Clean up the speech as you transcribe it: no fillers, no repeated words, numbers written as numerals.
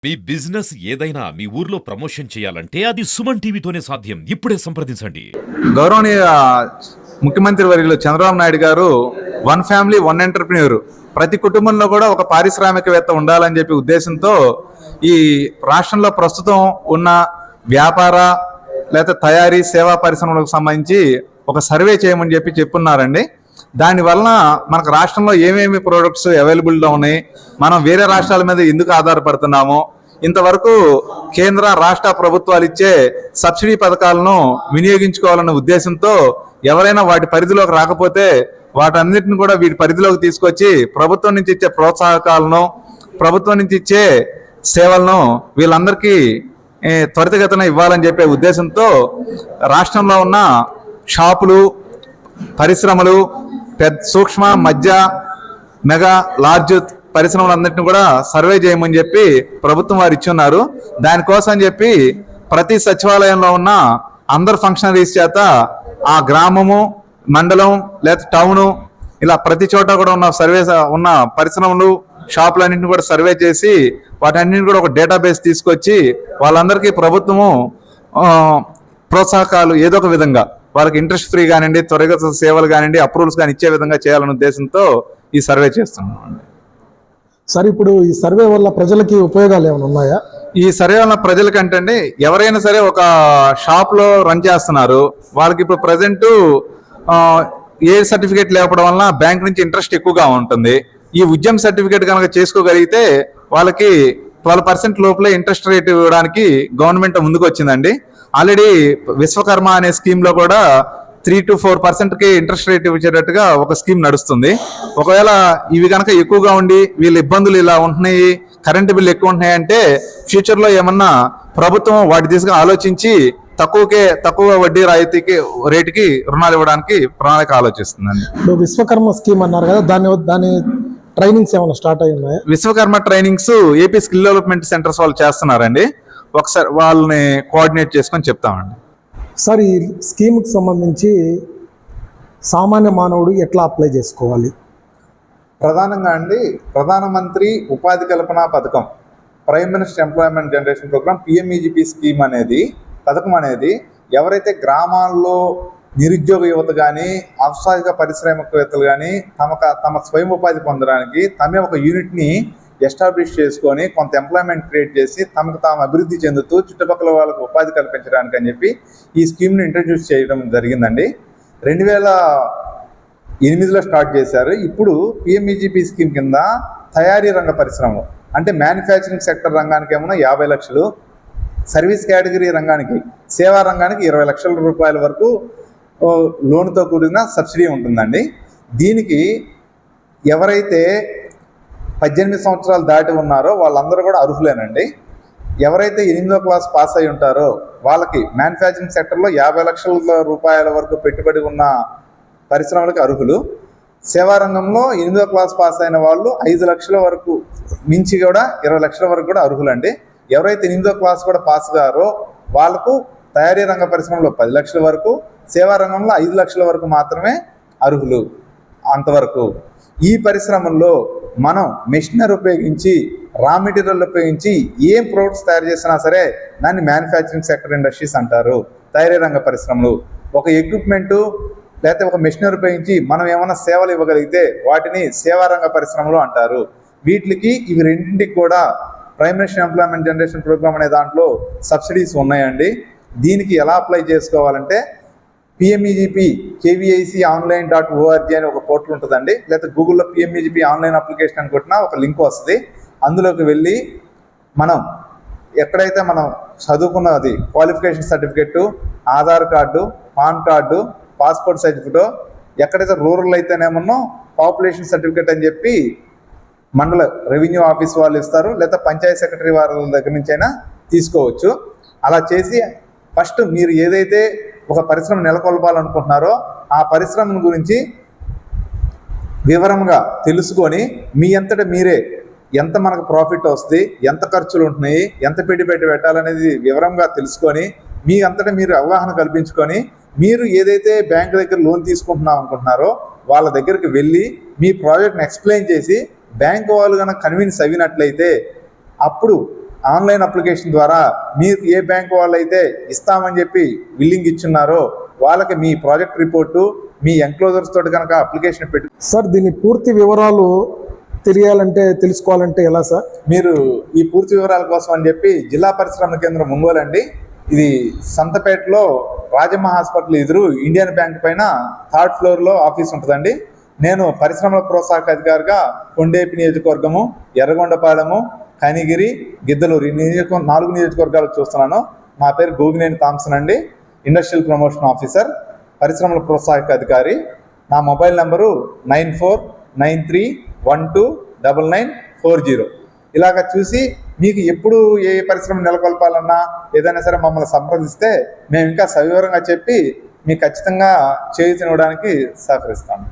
మీ business ఏదైనా మీ ఊర్లో promotion చేయాలంటే అది సుమన్ టీవీతోనే సాధ్యం. ఇప్పుడే సంప్రదించండి. గౌరవనీయ ముఖ్యమంత్రి వర్యులు చంద్రబాబు నాయుడు గారు వన్ ఫ్యామిలీ వన్ ఎంటర్ప్రెన్యూర్, ప్రతి కుటుంబంలో కూడా ఒక పారిశ్రామికవేత్త ఉండాలని చెప్పి ఉద్దేశంతో ఈ రాష్ట్రంలో ప్రస్తుతం ఉన్న వ్యాపార లేదా తయారీ సేవా పరిశ్రమలకు సంబంధించి ఒక సర్వే చేయమని చెప్పి చెప్పున్నారండి. దానివల్ల మనకు రాష్ట్రంలో ఏమేమి ప్రోడక్ట్స్ అవైలబుల్గా ఉన్నాయి, మనం వేరే రాష్ట్రాల మీద ఎందుకు ఆధారపడుతున్నాము, ఇంతవరకు కేంద్ర రాష్ట్ర ప్రభుత్వాలు ఇచ్చే సబ్సిడీ పథకాలను వినియోగించుకోవాలన్న ఉద్దేశంతో ఎవరైనా వాటి పరిధిలోకి రాకపోతే వాటన్నిటిని కూడా వీటి పరిధిలోకి తీసుకొచ్చి ప్రభుత్వం నుంచి ఇచ్చే ప్రోత్సాహకాలను, ప్రభుత్వం నుంచి ఇచ్చే సేవలను వీళ్ళందరికీ త్వరితగతిన ఇవ్వాలని చెప్పే ఉద్దేశంతో రాష్ట్రంలో ఉన్న షాపులు, పరిశ్రమలు, సూక్ష్మ మధ్య మెగా లార్జ్ పరిశ్రమలందరినీ కూడా సర్వే చేయమని చెప్పి ప్రభుత్వం వారు ఇచ్చున్నారు. దానికోసం చెప్పి ప్రతి సచివాలయంలో ఉన్న అందరు ఫంక్షనరీస్ చేత ఆ గ్రామము, మండలం లేదా టౌను ఇలా ప్రతి చోట కూడా ఉన్న సర్వే ఉన్న పరిశ్రమలు, షాపులన్నింటినీ కూడా సర్వే చేసి వాటన్నింటిని కూడా ఒక డేటాబేస్ తీసుకొచ్చి వాళ్ళందరికీ ప్రభుత్వము ప్రోత్సాహకాలు ఏదో ఒక విధంగా వాళ్ళకి ఇంట్రెస్ట్ ఫ్రీ కానివ్వండి, త్వరగత సేవలు కానివ్వండి, అప్రూవల్స్ కానీ ఇచ్చే విధంగా చేయాలనే ఉద్దేశంతో ఈ సర్వే చేస్తున్నాం. సార్, ఇప్పుడు ఈ సర్వే వల్ల ప్రజలకి ఉపయోగాలు ఏమైనా ఉన్నాయా? ఈ సర్వే వల్ల ప్రజలకంటే అండి, ఎవరైనా సరే ఒక షాప్లో రన్ చేస్తున్నారు, వాళ్ళకి ఇప్పుడు ప్రజెంట్ ఏ సర్టిఫికేట్ లేకపోవడం వల్ల బ్యాంక్ నుంచి ఇంట్రెస్ట్ ఎక్కువగా ఉంటుంది. ఈ ఉద్యమ సర్టిఫికేట్ కనుక చేసుకోగలిగితే వాళ్ళకి 12% లోపలే ఇంట్రెస్ట్ రేట్ ఇవ్వడానికి గవర్నమెంట్ ముందుకు వచ్చిందండి. ఆల్రెడీ విశ్వకర్మ అనే స్కీమ్లో కూడా 3 to 4%కి ఇంట్రెస్ట్ రేట్ ఇచ్చేటట్టుగా ఒక స్కీమ్ నడుస్తుంది. ఒకవేళ ఇవి కనుక ఎక్కువగా ఉండి వీళ్ళ ఇబ్బందులు ఇలా ఉంటున్నాయి, కరెంటు బిల్లు ఎక్కువ ఉంటున్నాయి అంటే ఫ్యూచర్లో ఏమన్నా ప్రభుత్వం వాటి దిశగా ఆలోచించి తక్కువ వడ్డీ రాయితీకి రేటుకి రుణాలు ఇవ్వడానికి ప్రణాళిక ఆలోచిస్తుందండి. ఇప్పుడు విశ్వకర్మ స్కీమ్ అన్నారు కదా, దాని ట్రైనింగ్స్ ఏమైనా స్టార్ట్ అయి ఉన్నాయా? Vishwakarma trainings AP skill development centres వాళ్ళు చేస్తున్నారండి. ఒకసారి వాళ్ళని కోఆర్డినేట్ చేసుకొని చెప్తామండి. సార్, ఈ స్కీమ్కి సంబంధించి సామాన్య మానవుడు ఎట్లా అప్లై చేసుకోవాలి? ప్రధానంగా అండి, ప్రధానమంత్రి ఉపాధి కల్పన పథకం, prime minister employment generation programme, PMEGP scheme అనేది పథకం అనేది ఎవరైతే గ్రామాల్లో నిరుద్యోగ యువత కానీ, ఔత్సాహిక పారిశ్రామికవేత్తలు కానీ తమ స్వయం ఉపాధి పొందడానికి తమే ఒక యూనిట్ని ఎస్టాబ్లిష్ చేసుకొని కొంత ఎంప్లాయ్మెంట్ క్రియేట్ చేసి తమకు తాము అభివృద్ధి చెందుతూ చుట్టుపక్కల వాళ్ళకు ఉపాధి కల్పించడానికి అని చెప్పి ఈ స్కీమ్ని ఇంట్రడ్యూస్ చేయడం జరిగిందండి. 2008లో స్టార్ట్ చేశారు. ఇప్పుడు పిఎంఈజీపీ స్కీమ్ కింద తయారీ రంగ పరిశ్రమలు అంటే మ్యానుఫ్యాక్చరింగ్ సెక్టర్ రంగానికి ఏమన్నా 50 లక్షలు, సర్వీస్ కేటగిరీ రంగానికి, సేవా రంగానికి 20 లక్షల రూపాయల వరకు లోన్తో కూడిన సబ్సిడీ ఉంటుందండి. దీనికి ఎవరైతే 18 సంవత్సరాలు దాటి ఉన్నారో వాళ్ళందరూ కూడా అర్హులేనండి. ఎవరైతే 8వ క్లాస్ పాస్ అయి ఉంటారో వాళ్ళకి మ్యానుఫ్యాక్చరింగ్ సెక్టర్లో 50 లక్షల రూపాయల వరకు పెట్టుబడి ఉన్న పరిశ్రమలకు అర్హులు. సేవా రంగంలో 8వ క్లాస్ పాస్ అయిన వాళ్ళు 5 లక్షల వరకు మించి కూడా 20 లక్షల వరకు కూడా అర్హులండి. ఎవరైతే 8వ క్లాస్ కూడా పాస్ గారో వాళ్ళకు తయారీ రంగ పరిశ్రమలో 10 లక్షల వరకు, సేవా రంగంలో 5 లక్షల వరకు మాత్రమే అర్హులు. అంతవరకు ఈ పరిశ్రమల్లో మనం మెషినరీ ఉపయోగించి, రా మెటీరియల్ ఉపయోగించి ఏం ప్రోడక్ట్స్ తయారు చేసినా సరే దాన్ని మ్యానుఫ్యాక్చరింగ్ సెక్టర్ ఇండస్ట్రీస్ అంటారు. తయారీ రంగ పరిశ్రమలు ఒక ఎక్విప్మెంటు లేకపోతే ఒక మెషినరీ ఉపయోగించి మనం ఏమైనా సేవలు ఇవ్వగలిగితే వాటిని సేవా రంగ పరిశ్రమలు అంటారు. వీటికి ఇవి రెండింటికి కూడా prime minister employment generation programme అనే దాంట్లో సబ్సిడీస్ ఉన్నాయండి. దీనికి ఎలా అప్లై చేసుకోవాలంటే పిఎంఈజీపీ KVIC online.org అని ఒక పోర్టల్ ఉంటుందండి. లేకపోతే గూగుల్లో పిఎంఈజీపీ ఆన్లైన్ అప్లికేషన్ అని కొట్టినా ఒక లింక్ వస్తుంది. అందులోకి వెళ్ళి మనం ఎక్కడైతే మనం చదువుకున్నది qualification certificate, Aadhaar card, PAN card, passport size photo, ఎక్కడైతే రూరల్ అయితేనేమో పాపులేషన్ సర్టిఫికెట్ అని చెప్పి మండల రెవెన్యూ ఆఫీస్ వాళ్ళు ఇస్తారు, లేదా పంచాయతీ సెక్రటరీ వారి దగ్గర నుంచి అయినా తీసుకోవచ్చు. అలా చేసి ఫస్ట్ మీరు ఏదైతే ఒక పరిశ్రమ నెలకొల్పాలనుకుంటున్నారో ఆ పరిశ్రమ గురించి వివరంగా తెలుసుకొని మీ అంతటా మీరే ఎంత మనకు ప్రాఫిట్ వస్తుంది, ఎంత ఖర్చులు ఉంటున్నాయి, ఎంత పెట్టుబడి పెట్టాలనేది వివరంగా తెలుసుకొని మీ అంతటా మీరు అవగాహన కల్పించుకొని మీరు ఏదైతే బ్యాంక్ దగ్గర లోన్ తీసుకుంటున్నాం అనుకుంటున్నారో వాళ్ళ దగ్గరికి వెళ్ళి మీ ప్రాజెక్ట్ని ఎక్స్ప్లెయిన్ చేసి బ్యాంక్ వాళ్ళు కనుక కన్విన్స్ అయినట్లయితే అప్పుడు ఆన్లైన్ అప్లికేషన్ ద్వారా మీరు ఏ బ్యాంక్ వాళ్ళైతే ఇస్తామని చెప్పి విల్లింగ్ ఇచ్చున్నారో వాళ్ళకి మీ ప్రాజెక్ట్ రిపోర్టు మీ ఎంక్లోజర్స్ తోటి కనుక అప్లికేషన్ పెట్టి సార్ దీని పూర్తి వివరాలు తెలుసుకోవాలంటే ఎలా సార్? మీరు ఈ పూర్తి వివరాల కోసం అని చెప్పి జిల్లా పరిశ్రమల కేంద్రం ఒంగోలు అండి, ఇది సంతపేటలో రాజమ్మ హాస్పిటల్ ఎదురు ఇండియన్ బ్యాంక్ పైన 3rd ఫ్లోర్లో ఆఫీస్ ఉంటుందండి. నేను పరిశ్రమల ప్రోత్సాహక అధికారిగా కొండేపి నియోజకవర్గము, ఎర్రగొండపాలెము, కనిగిరి, గిద్దలూరు ఈ 4 నియోజకవర్గాలు చూస్తున్నాను. నా పేరు గోగినేని థామ్సన్ అండి, ఇండస్ట్రియల్ ప్రమోషన్ ఆఫీసర్, పరిశ్రమల ప్రోత్సాహక అధికారి. నా మొబైల్ నెంబరు 9493129940. ఇలాగ చూసి మీకు ఎప్పుడు ఏ పరిశ్రమ నెలకొల్పాలన్నా ఏదైనా సరే మమ్మల్ని సంప్రదిస్తే మేము ఇంకా సవివరంగా చెప్పి మీకు ఖచ్చితంగా చేయూతనివ్వడానికి సహకరిస్తాము.